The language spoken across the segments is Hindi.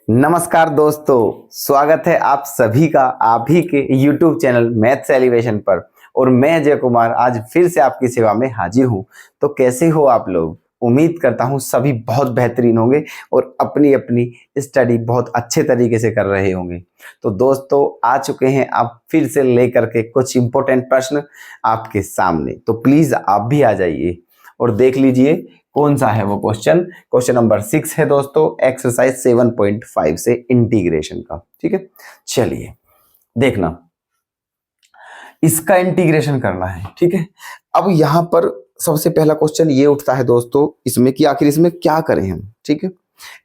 नमस्कार दोस्तों, स्वागत है आप सभी का आप ही के YouTube चैनल मैथ्स एलिवेशन पर। और मैं अजय कुमार आज फिर से आपकी सेवा में हाजिर हूं। तो कैसे हो आप लोग? उम्मीद करता हूं सभी बहुत बेहतरीन होंगे और अपनी अपनी स्टडी बहुत अच्छे तरीके से कर रहे होंगे। तो दोस्तों आ चुके हैं आप फिर से लेकर के कुछ इंपॉर्टेंट प्रश्न आपके सामने। तो प्लीज आप भी आ जाइए और देख लीजिए कौन सा है वो क्वेश्चन। क्वेश्चन नंबर 6 है दोस्तों, एक्सरसाइज 7.5 से इंटीग्रेशन का। ठीक है, चलिए देखना, इसका इंटीग्रेशन करना है। ठीक है, अब यहां पर सबसे पहला क्वेश्चन ये उठता है दोस्तों इसमें कि आखिर इसमें क्या करें हम। ठीक है,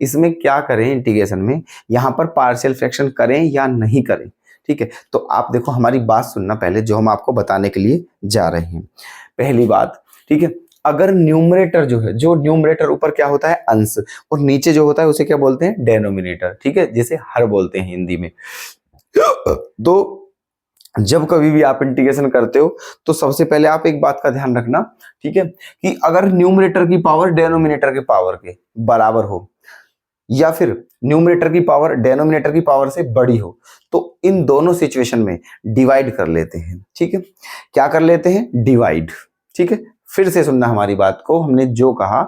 इसमें क्या करें इंटीग्रेशन में, यहां पर पार्शियल फ्रैक्शन करें या नहीं करें। ठीक है, तो आप देखो हमारी बात सुनना पहले, जो हम आपको बताने के लिए जा रहे हैं। पहली बात, ठीक है, अगर न्यूमरेटर जो है, जो न्यूमरेटर ऊपर क्या होता है अंश, और नीचे जो होता है उसे क्या बोलते हैं डेनोमिनेटर। ठीक है, जिसे हर बोलते हैं हिंदी में। तो जब कभी भी आप इंटीग्रेशन करते हो तो सबसे पहले आप एक बात का ध्यान रखना, ठीक है, कि अगर न्यूमरेटर की पावर डेनोमिनेटर के पावर के बराबर हो या फिर न्यूमरेटर की पावर डेनोमिनेटर की पावर से बड़ी हो, तो इन दोनों सिचुएशन में डिवाइड कर लेते हैं। ठीक है, क्या कर लेते हैं? डिवाइड। ठीक है, फिर से सुनना हमारी बात को, हमने जो कहा,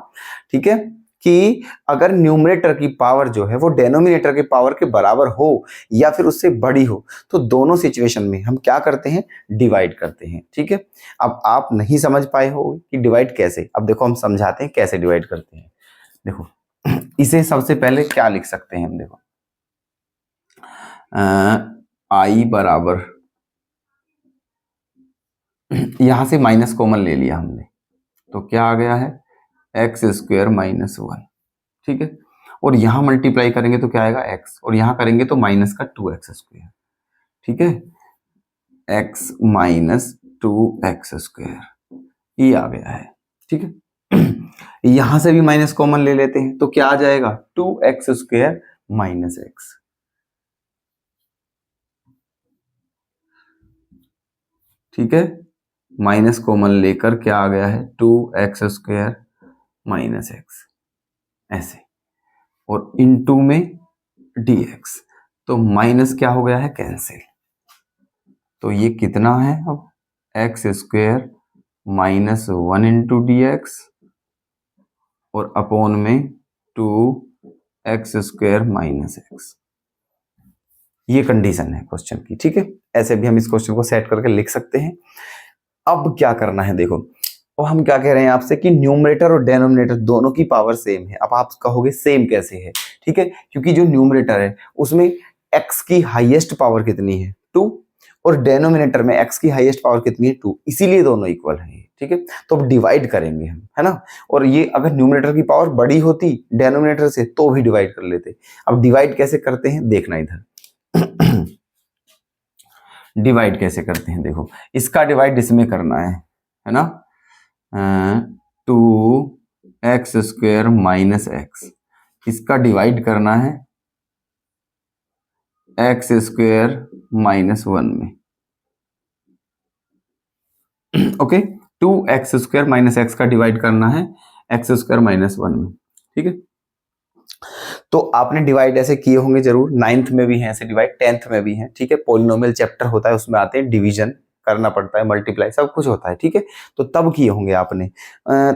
ठीक है, कि अगर न्यूमरेटर की पावर जो है वो डेनोमिनेटर के पावर के बराबर हो या फिर उससे बड़ी हो, तो दोनों सिचुएशन में हम क्या करते हैं? डिवाइड करते हैं। ठीक है, अब आप नहीं समझ पाए हो कि डिवाइड कैसे, अब देखो हम समझाते हैं कैसे डिवाइड करते हैं। देखो इसे सबसे पहले क्या लिख सकते हैं हम, देखो आई बराबर, यहां से माइनस कॉमन ले लिया हमने, तो क्या आ गया है? X square minus 1। ठीक है, और यहां मल्टीप्लाई करेंगे तो क्या आएगा? एक्स, और यहां करेंगे तो माइनस का 2x स्क्वायर। ठीक है, एक्स माइनस 2x स्क्वायर, ये आ गया है। ठीक है, यहां से भी माइनस कॉमन ले लेते हैं तो क्या आ जाएगा? 2x square minus x. ठीक है, माइनस कॉमन लेकर क्या आ गया है? 2x स्क्वायर माइनस एक्स, ऐसे, और इनटू में dx, तो माइनस क्या हो गया है? कैंसिल। तो ये कितना है अब? X square minus 1 into D x और अपॉन में 2x स्क्वायर माइनस एक्स। ये कंडीशन है क्वेश्चन की। ठीक है, ऐसे भी हम इस क्वेश्चन को सेट करके लिख सकते हैं। अब क्या करना है देखो, और हम क्या कह रहे हैं आपसे कि न्यूमरेटर और डेनोमिनेटर दोनों की पावर सेम है। अब आप कहोगे सेम कैसे है? ठीक है, क्योंकि जो न्यूमरेटर है उसमें x की हाईएस्ट पावर कितनी है? 2, और डेनोमिनेटर में x की हाईएस्ट पावर कितनी है? 2, इसीलिए दोनों इक्वल है। ठीक है, तो अब डिवाइड करेंगे हम, है ना, और ये अगर न्यूमरेटर की पावर बड़ी होती डेनोमिनेटर से तो भी डिवाइड कर लेते। अब डिवाइड कैसे करते हैं देखना इधर। डिवाइड कैसे करते हैं देखो, इसका डिवाइड इसमें करना है ना, 2x स्क्वायर माइनस एक्स, इसका डिवाइड करना है एक्स स्क्वायर माइनस 1 में। Okay, 2x square minus x का डिवाइड करना है एक्स स्क्वायर माइनस 1 में। ठीक है, तो आपने डिवाइड ऐसे किए होंगे जरूर, 9th में भी है ऐसे डिवाइड, 10th में भी है। ठीक है, पॉलिनोमियल चैप्टर होता है उसमें आते हैं, डिवीजन करना पड़ता है, मल्टीप्लाई सब कुछ होता है। ठीक है, तो तब किए होंगे आपने।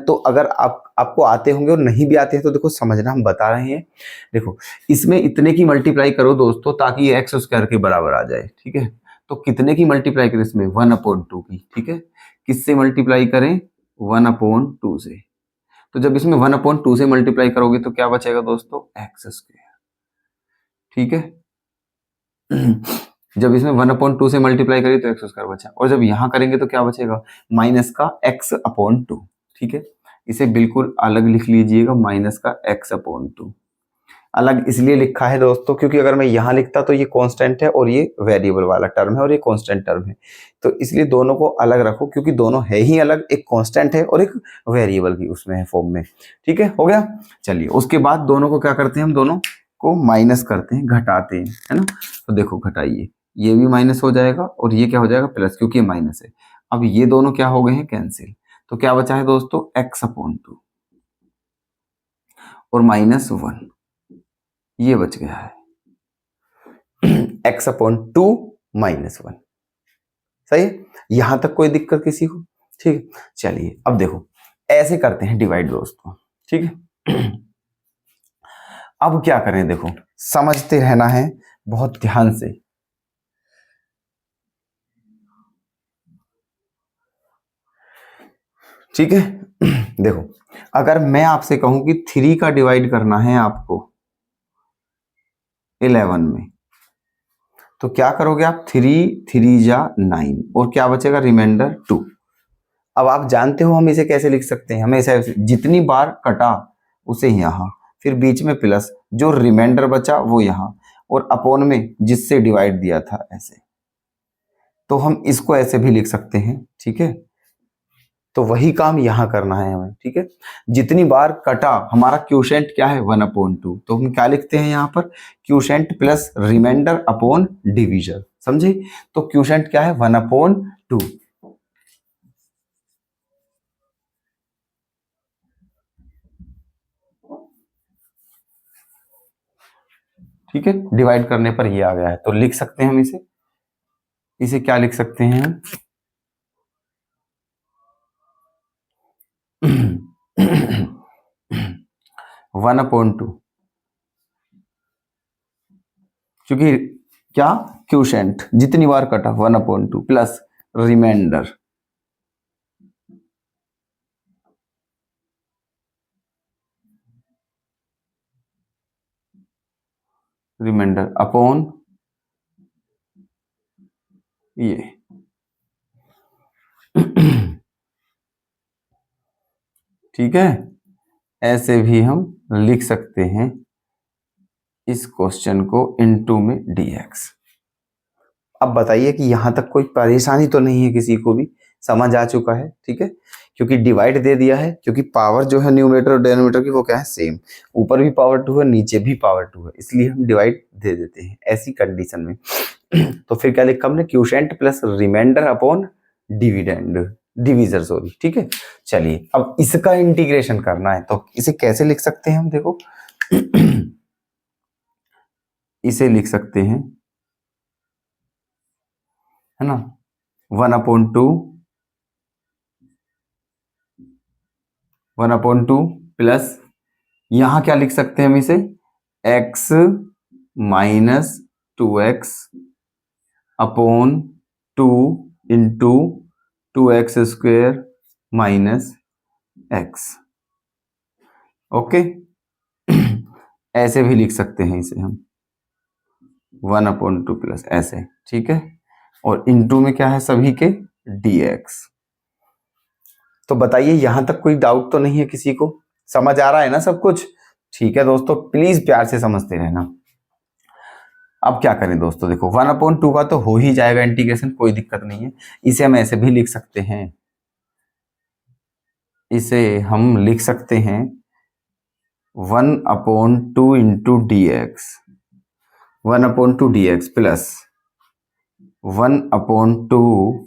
तो अगर आपको आते होंगे और नहीं भी आते हैं तो देखो समझना, हम बता रहे हैं। देखो इसमें इतने की मल्टीप्लाई करो दोस्तों ताकि ये एक्स स्क्वायर के बराबर आ जाए। ठीक है, तो कितने की मल्टीप्लाई करें इसमें? 1/2 की। ठीक है, किससे मल्टीप्लाई करें? 1/2 से। तो जब इसमें 1/2 से मल्टीप्लाई करोगे तो क्या बचेगा दोस्तों? X square. ठीक है, जब इसमें 1/2 से मल्टीप्लाई करिए तो एक्स स्क्वायर बचा, और जब यहां करेंगे तो क्या बचेगा? माइनस का x/2। ठीक है, इसे बिल्कुल अलग लिख लीजिएगा, माइनस का x/2। अलग इसलिए लिखा है दोस्तों क्योंकि अगर मैं यहां लिखता तो ये कांस्टेंट है और ये वेरिएबल वाला टर्म है और ये कांस्टेंट टर्म है, तो इसलिए दोनों को अलग रखो क्योंकि दोनों है ही अलग, एक कांस्टेंट है और एक वेरिएबल भी उसमें है फॉर्म में। ठीक है, हो गया। चलिए उसके बाद दोनों को क्या करते हैं? हम दोनों को माइनस करते हैं, घटाते हैं, है ना। तो देखो घटाइए, ये भी माइनस हो जाएगा और ये क्या हो जाएगा? प्लस, क्योंकि ये माइनस है। अब ये दोनों क्या हो गए हैं? कैंसिल। तो क्या बचा है दोस्तों? x/2 और -1, ये बच गया है। x upon 2 minus 1। सही है, यहां तक कोई दिक्कत किसी को? ठीक है, चलिए अब देखो ऐसे करते हैं डिवाइड दोस्तों। ठीक है, अब क्या करें, देखो समझते रहना है बहुत ध्यान से। ठीक है, देखो अगर मैं आपसे कहूं कि 3 का डिवाइड करना है आपको 11 में, तो क्या करोगे आप? 3 जा 9 और क्या बचेगा? रिमाइंडर 2। अब आप जानते हो हम इसे कैसे लिख सकते हैं, हमें ऐसे जितनी बार कटा उसे यहाँ, फिर बीच में प्लस, जो रिमाइंडर बचा वो यहाँ, और अपॉन में जिससे डिवाइड दिया था ऐसे। तो हम इसको ऐसे भी लिख सकते हैं। ठीक है, तो वही काम यहाँ करना है हमें। ठीक है, जितनी बार कटा, हमारा क्यूशेंट क्या है? 1/2। तो हम क्या लिखते हैं यहाँ पर? Quotient plus remainder upon division. समझे? तो क्यूशेंट क्या है? 1/2। ठीक है, डिवाइड करने पर ये आ गया है, तो लिख सकते हैं हम इसे क्या लिख सकते हैं हम? 1/2, क्योंकि क्या? क्यूशेंट जितनी बार कटा 1/2 प्लस रिमाइंडर अपॉन ये। ठीक है, ऐसे भी हम लिख सकते हैं इस क्वेश्चन को इनटू में dx। अब बताइए कि यहां तक कोई परेशानी तो नहीं है किसी को भी? समझ आ चुका है? ठीक है, क्योंकि डिवाइड दे दिया है, क्योंकि पावर जो है न्यूमरेटर और डिनोमिनेटर की वो क्या है? सेम। ऊपर भी पावर 2 है, नीचे भी पावर 2 है, इसलिए हम डिवाइड दे देते हैं ऐसी कंडीशन में। तो फिर क्या लिखा हमने? Quotient plus remainder upon divisor sorry. ठीक है, चलिए अब इसका इंटीग्रेशन करना है, तो इसे कैसे लिख सकते हैं हम? देखो इसे लिख सकते हैं, है ना, 1/2 प्लस, यहां क्या लिख सकते हैं हम इसे? x minus 2x upon 2 into 2x square minus x। Okay, ऐसे भी लिख सकते हैं इसे हम 1/2 प्लस ऐसे। ठीक है, और इंटू में क्या है सभी के? dx। तो बताइए यहां तक कोई डाउट तो नहीं है किसी को? समझ आ रहा है ना सब कुछ? ठीक है दोस्तों, प्लीज प्यार से समझते रहना। अब क्या करें दोस्तों, देखो 1/2 का तो हो ही जाएगा इंटीग्रेशन, कोई दिक्कत नहीं है। इसे हम ऐसे भी लिख सकते हैं, इसे हम लिख सकते हैं 1/2 इंटू dx, 1/2 dx प्लस 1/2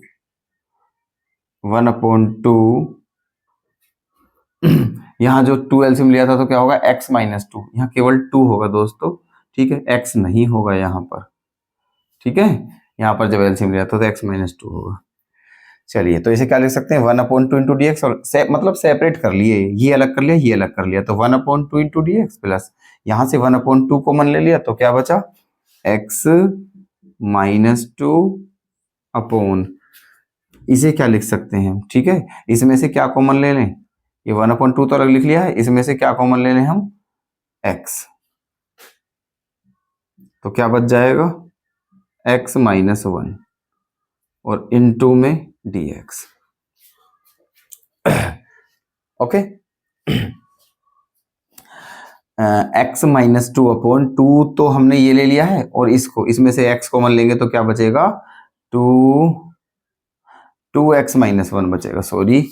यहाँ जो 2 एलसीएम लिया था तो क्या होगा? x माइनस 2, यहाँ केवल 2 होगा दोस्तों। ठीक है, x नहीं होगा यहाँ पर। ठीक है, यहाँ पर जब एलसीएम लिया था तो x माइनस 2 होगा। चलिए, तो इसे क्या लिख सकते हैं? 1/2 इंटू डी एक्स, और मतलब सेपरेट कर लिए, ये अलग कर लिया, ये अलग कर लिया, तो 1/2 इंटू डी एक्स प्लस यहाँ से 1/2 कॉमन ले लिया, तो क्या बचा? x माइनस 2 अपॉन, इसे क्या लिख सकते हैं हम? ठीक है, इसमें से क्या कॉमन ले लें? ये 1/2 तो अलग लिख लिया है, इसमें से क्या कॉमन ले लें हम? x। तो क्या बच जाएगा? x माइनस 1 और इनटू में dx। Okay, x minus 2 upon 2 तो हमने ये ले लिया है, और इसको इसमें से x कॉमन लेंगे तो क्या बचेगा? 2x माइनस 1 बचेगा, सॉरी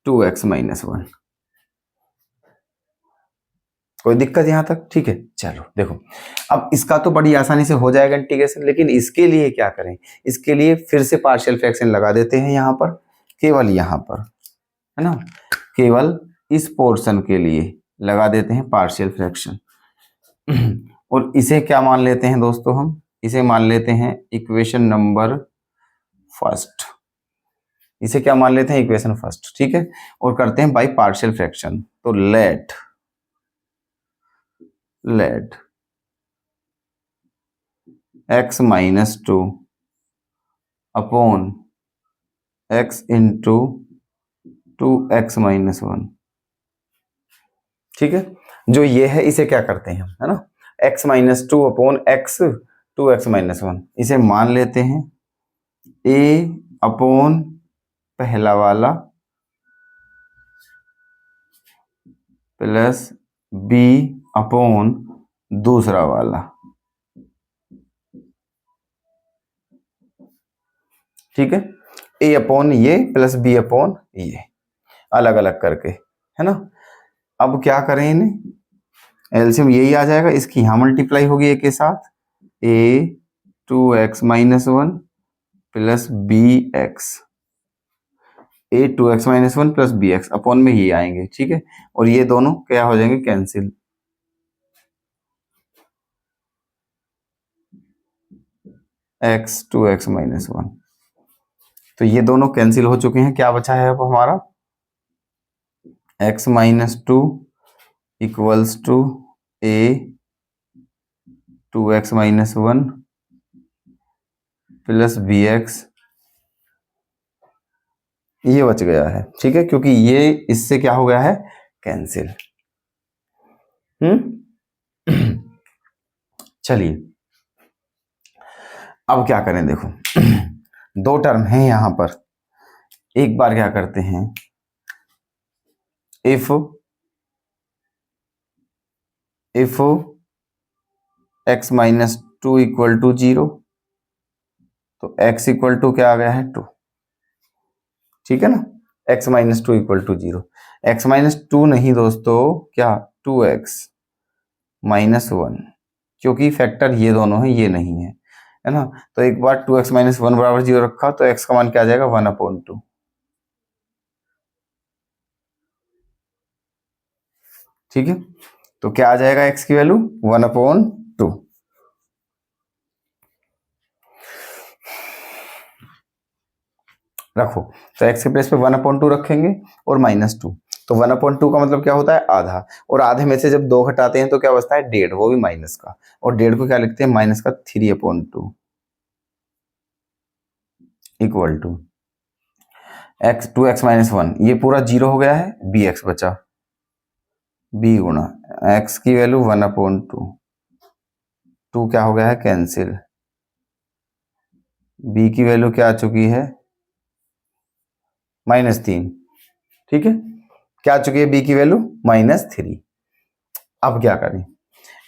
2x माइनस 1। कोई दिक्कत यहां तक? ठीक है, चलो देखो अब इसका तो बड़ी आसानी से हो जाएगा इंटीग्रेशन, लेकिन इसके लिए क्या करें? इसके लिए फिर से पार्शियल फ्रैक्शन लगा देते हैं यहाँ पर, केवल यहाँ पर, है ना, केवल इस पोर्शन के लिए लगा देते हैं पार्शियल फ्रैक्शन। और इसे क्या मान लेते हैं दोस्तों, हम इसे मान लेते हैं इक्वेशन नंबर फर्स्ट। इसे क्या मान लेते हैं, इक्वेशन फर्स्ट, ठीक है। और करते हैं बाय पार्शियल फ्रैक्शन। तो let x minus 2 upon x into 2x minus 1, ठीक है। जो ये है इसे क्या करते हैं हम, है ना, x minus 2 upon x 2x minus 1, इसे मान लेते हैं a अपॉन पहला वाला प्लस b अपॉन दूसरा वाला, ठीक है। a अपॉन ये प्लस b अपॉन ये, अलग अलग करके, है ना। अब क्या करें, इन्हें एलसीएम यही आ जाएगा, इसकी यहां मल्टीप्लाई होगी a के साथ, a 2x minus 1 plus bx, a 2x minus 1 plus bx upon में ये आएंगे, ठीक है। और ये दोनों क्या हो जाएंगे, कैंसिल। x 2x माइनस 1, तो ये दोनों कैंसिल हो चुके हैं। क्या बचा है अब हमारा, x minus 2 equals to a 2x minus 1 plus bx, ये बच गया है, ठीक है, क्योंकि ये इससे क्या हो गया है, कैंसिल। चलिए अब क्या करें, देखो दो टर्म है यहां पर। एक बार क्या करते हैं, if x minus 2 equal to 0, तो x इक्वल टू क्या आ गया है, 2, ठीक है ना। x minus 2 equal to 0, x minus 2 नहीं दोस्तों, क्या 2x माइनस 1, क्योंकि फैक्टर ये दोनों है, ये नहीं है ना। तो एक बार 2x माइनस 1 बराबर 0 रखा, तो x का मान क्या आ जाएगा, 1 अपॉन 2, ठीक है। तो क्या आ जाएगा x की वैल्यू, 1 अपॉन 2। रखो, तो x के प्लेस पे 1 अपॉन 2 रखेंगे और माइनस 2, तो 1 अपॉन 2 का मतलब क्या होता है, आधा, और आधे में से जब 2 घटाते हैं तो क्या बचता है, 1.5, वो भी माइनस का, और 1.5 को क्या लिखते हैं, माइनस का 3 upon 2 equal to x 2x minus 1, ये पूरा 0 हो गया है, bx बचा, b गुणा x की वैल्यू 1 अपॉन 2, 2 क्या हो गया है, कैंसिल, b की वैल्यू क्या आ चुकी है, -3, ठीक है। क्या आ चुकी है b की वैल्यू, -3। अब क्या करें,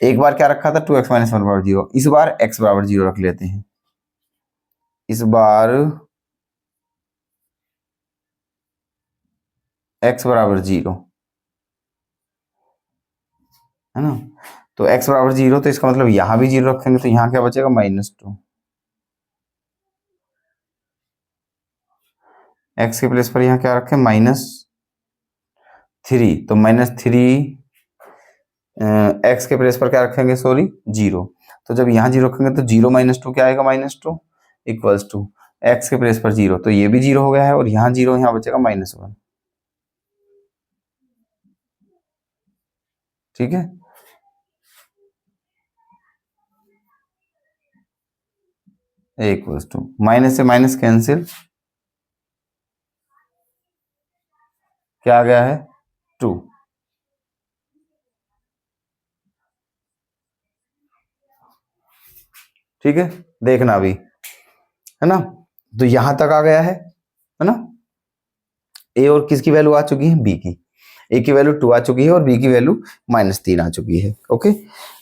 एक बार क्या रखा था, 2x माइनस 1 बराबर 0, इस बार x बराबर 0 रख लेते हैं। इस बार x बराबर 0, है ना। तो x बराबर 0, तो इसका मतलब यहां भी 0 रखेंगे, तो यहां क्या बचेगा, -2, x के प्लेस पर यहां क्या रखें, -3, तो -3 x के प्लेस पर क्या रखेंगे, सॉरी 0, तो जब यहां 0 रखेंगे तो 0 माइनस 2 क्या आएगा, -2 इक्वल्स टू x के प्लेस पर 0, तो ये भी 0 हो गया है, और यहां 0, यहां बचेगा -1, ठीक है। इक्वल्स टू माइनस से माइनस कैंसिल, क्या आ गया है, 2, ठीक है। देखना अभी, है ना, तो यहां तक आ गया है ना। ए और किसकी वैल्यू आ चुकी है, बी की, ए की वैल्यू 2 आ चुकी है और बी की वैल्यू -3 आ चुकी है। ओके,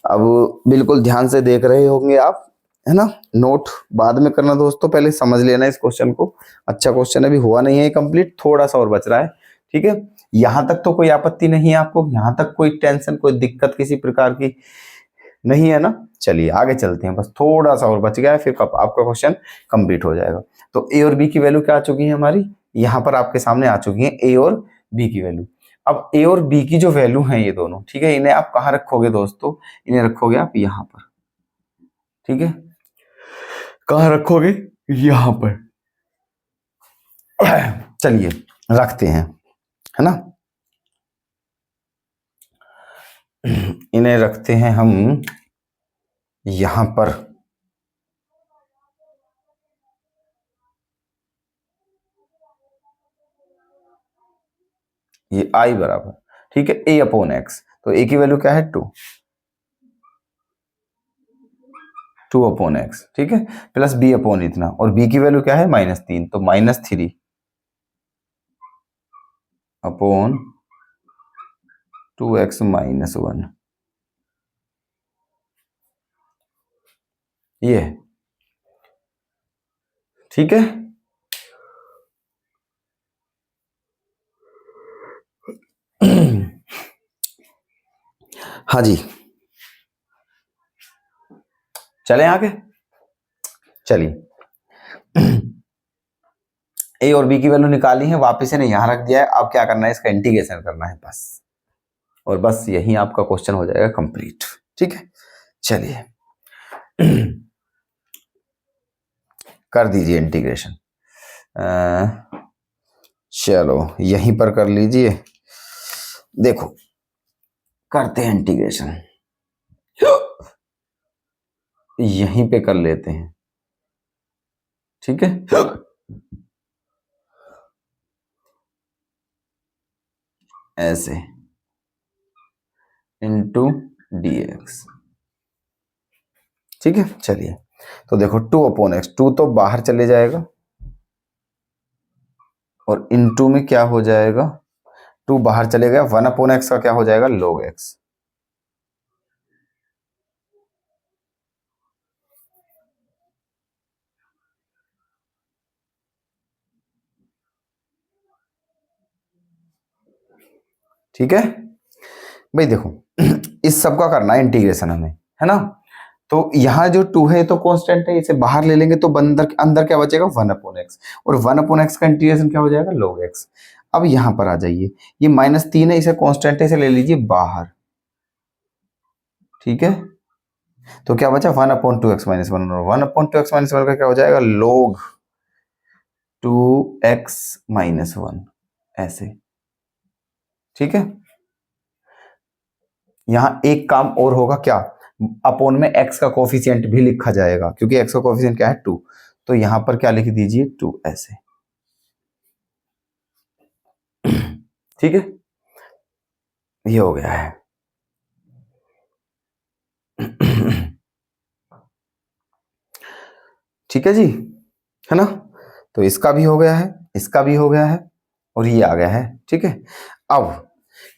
अब बिल्कुल ध्यान से देख रहे होंगे आप, है ना। नोट बाद में करना दोस्तों, पहले समझ लेना इस क्वेश्चन को। अच्छा क्वेश्चन अभी हुआ नहीं है कंप्लीट, थोड़ा सा और बच रहा है, ठीक है। यहां तक तो कोई आपत्ति नहीं है आपको, यहां तक कोई टेंशन, कोई दिक्कत किसी प्रकार की नहीं है ना। चलिए आगे चलते हैं, बस थोड़ा सा और बच गया है, फिर आपका क्वेश्चन कंप्लीट हो जाएगा। तो ए और बी की वैल्यू क्या आ चुकी है हमारी, यहाँ पर आपके सामने आ चुकी है ए और बी की वैल्यू। अब ए और बी की जो वैल्यू है ये दोनों, ठीक है, इन्हें आप कहाँ रखोगे दोस्तों, इन्हें रखोगे आप यहाँ पर, ठीक है, कहाँ रखोगे, यहाँ पर। चलिए रखते हैं, है ना, इन्हें रखते हैं हम यहां पर, ये आई बराबर, ठीक है, ए अपॉन एक्स, तो ए की वैल्यू क्या है 2, 2 अपॉन एक्स, ठीक है, प्लस बी अपॉन इतना, और बी की वैल्यू क्या है -3, तो -3 अपॉन 2x - 1, ये, ठीक है। हाँ जी, चलें आगे, चलिए ए और बी की वैल्यू निकाली है, वापस इन्हें यहां रख दिया है, अब क्या करना है, इसका इंटीग्रेशन करना है बस, और बस यही आपका क्वेश्चन हो जाएगा कंप्लीट, ठीक है। चलिए कर दीजिए इंटीग्रेशन, चलो यहीं पर कर लीजिए, देखो करते हैं इंटीग्रेशन, यहीं पे कर लेते हैं, ठीक है, ऐसे इंटू dx, ठीक है। चलिए तो देखो 2 अपॉन एक्स, 2 तो बाहर चले जाएगा, और इनटू में क्या हो जाएगा, 2 बाहर चले गया, 1 अपॉन एक्स का क्या हो जाएगा log x, ठीक है भाई। देखो इस सब का करना है इंटीग्रेशन हमें, है ना, तो यहाँ जो 2 है तो कांस्टेंट है, इसे बाहर ले लेंगे तो अंदर अंदर क्या बचेगा 1 अपॉन एक्स, और 1 अपॉन एक्स का इंटीग्रेशन क्या हो जाएगा log x। अब यहाँ पर आ जाइए, ये -3 है, इसे कांस्टेंट है, इसे ले लीजिए बाहर, ठीक है, तो क्या बचा 1 अपॉन 2x - 1, और 1 अपॉन 2x - 1 का क्या हो जाएगा log 2x - 1, ऐसे, ठीक है। यहां एक काम और होगा क्या, अपोन में x का कोफिशिएंट भी लिखा जाएगा, क्योंकि x का कोफिशिएंट क्या है 2, तो यहां पर क्या लिख दीजिए 2, ऐसे, ठीक है, ये हो गया है। ठीक है जी, है ना, तो इसका भी हो गया है, इसका भी हो गया है, और ये आ गया है, ठीक है। अब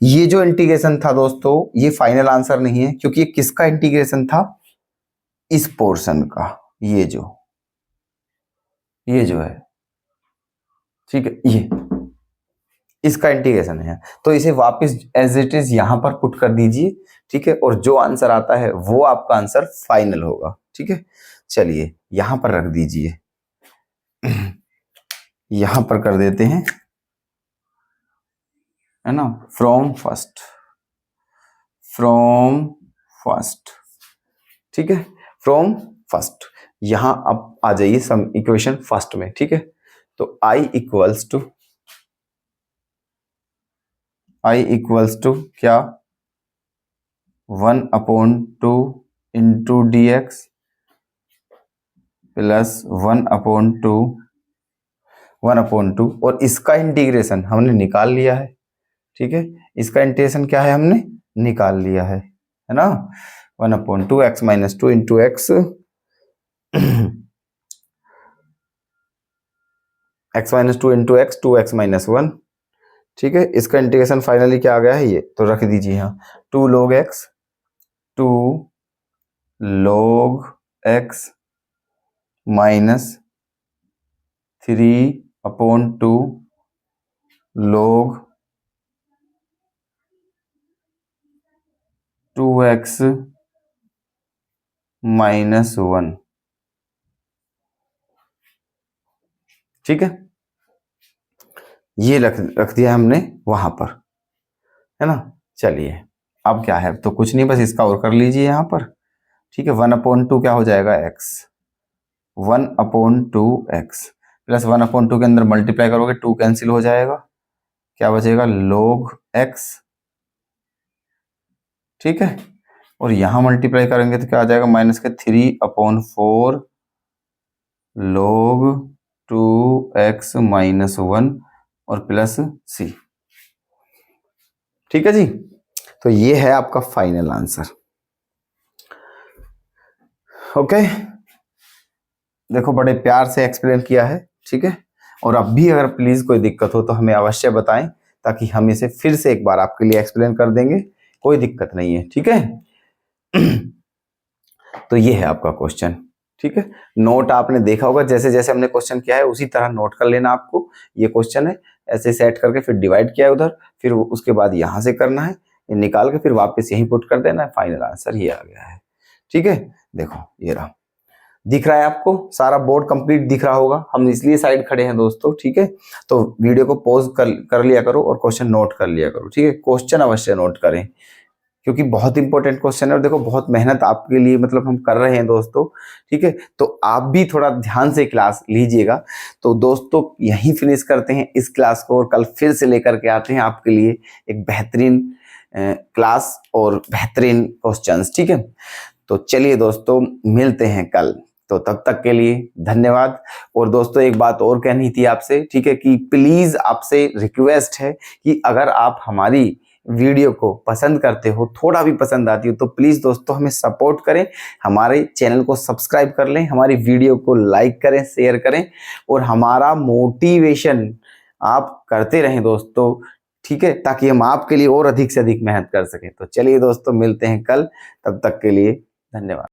ये जो इंटीग्रेशन था दोस्तों, ये फाइनल आंसर नहीं है, क्योंकि ये किसका इंटीग्रेशन था, इस पोर्शन का, ये जो है, ठीक है, ये इसका इंटीग्रेशन है, तो इसे वापस एज इट इज यहां पर पुट कर दीजिए, ठीक है, और जो आंसर आता है वो आपका आंसर फाइनल होगा, ठीक है। चलिए यहां पर रख दीजिए, यहां पर कर देते हैं, है ना, फ्रॉम फर्स्ट, ठीक है, फ्रॉम फर्स्ट, यहां अब आ जाइए सम इक्वेशन फर्स्ट में, ठीक है, तो i इक्वल्स टू क्या 1/2 इंटू dx प्लस 1/2 और इसका इंटीग्रेशन हमने निकाल लिया है, ठीक है, इसका इंटीग्रेशन क्या है हमने निकाल लिया है ना, 1/2 x - 2 into x x - 2 into x 2x - 1, ठीक है, इसका इंटीग्रेशन फाइनली क्या आ गया है ये, तो रख दीजिए यहाँ 2 log x 2 log x minus 3/2 log 2x - 1, ठीक है, ये रख दिया हमने वहां पर, है ना। चलिए अब क्या है, तो कुछ नहीं, बस इसका और कर लीजिए यहाँ पर, ठीक है। 1/2 क्या हो जाएगा, x। 1/2 x प्लस 1/2 के अंदर मल्टीप्लाई करोगे 2 कैंसिल हो जाएगा, क्या बचेगा, log x, ठीक है। और यहां मल्टीप्लाई करेंगे तो क्या आ जाएगा, -3/4 log 2x-1 और प्लस c, ठीक है जी। तो ये है आपका फाइनल आंसर। ओके, देखो बड़े प्यार से एक्सप्लेन किया है, ठीक है। और अब भी अगर प्लीज कोई दिक्कत हो तो हमें अवश्य बताएं, ताकि हम इसे फिर से एक बार आपके लिए एक्सप्लेन कर देंगे, कोई दिक्कत नहीं है, ठीक है। तो ये है आपका क्वेश्चन, ठीक है। नोट आपने देखा होगा, जैसे जैसे हमने क्वेश्चन किया है उसी तरह नोट कर लेना आपको। ये क्वेश्चन है, ऐसे सेट करके फिर डिवाइड किया है उधर, फिर उसके बाद यहां से करना है, ये निकाल के फिर वापस यहीं पुट कर देना है, फाइनल आंसर ये आ गया है, ठीक है। देखो ये रहा, दिख रहा है आपको, सारा बोर्ड कंप्लीट दिख रहा होगा, हम इसलिए साइड खड़े हैं दोस्तों, ठीक है। तो वीडियो को पॉज कर लिया करो और क्वेश्चन नोट कर लिया करो, ठीक है। क्वेश्चन अवश्य नोट करें, क्योंकि बहुत इंपॉर्टेंट क्वेश्चन है, और देखो बहुत मेहनत आपके लिए मतलब हम कर रहे हैं दोस्तों, ठीक है। तो आप भी थोड़ा ध्यान से क्लास लीजिएगा। तो दोस्तों यहीं फिनिश करते हैं इस क्लास को, और कल फिर से लेकर के आते हैं आपके लिए एक बेहतरीन क्लास और बेहतरीन क्वेश्चंस, ठीक है। तो चलिए दोस्तों मिलते हैं कल, तो तब तक के लिए धन्यवाद। और दोस्तों एक बात और कहनी थी आपसे, ठीक है, कि प्लीज आपसे रिक्वेस्ट है कि अगर आप हमारी वीडियो को पसंद करते हो, थोड़ा भी पसंद आती हो, तो प्लीज दोस्तों हमें सपोर्ट करें, हमारे चैनल को सब्सक्राइब कर लें, हमारी वीडियो को लाइक करें, शेयर करें, और हमारा मोटिवेशन आप करते रहें दोस्तों, ठीक है, ताकि हम आपके लिए और अधिक से अधिक मेहनत कर सकें। तो चलिए दोस्तों मिलते हैं कल, तब तक के लिए धन्यवाद।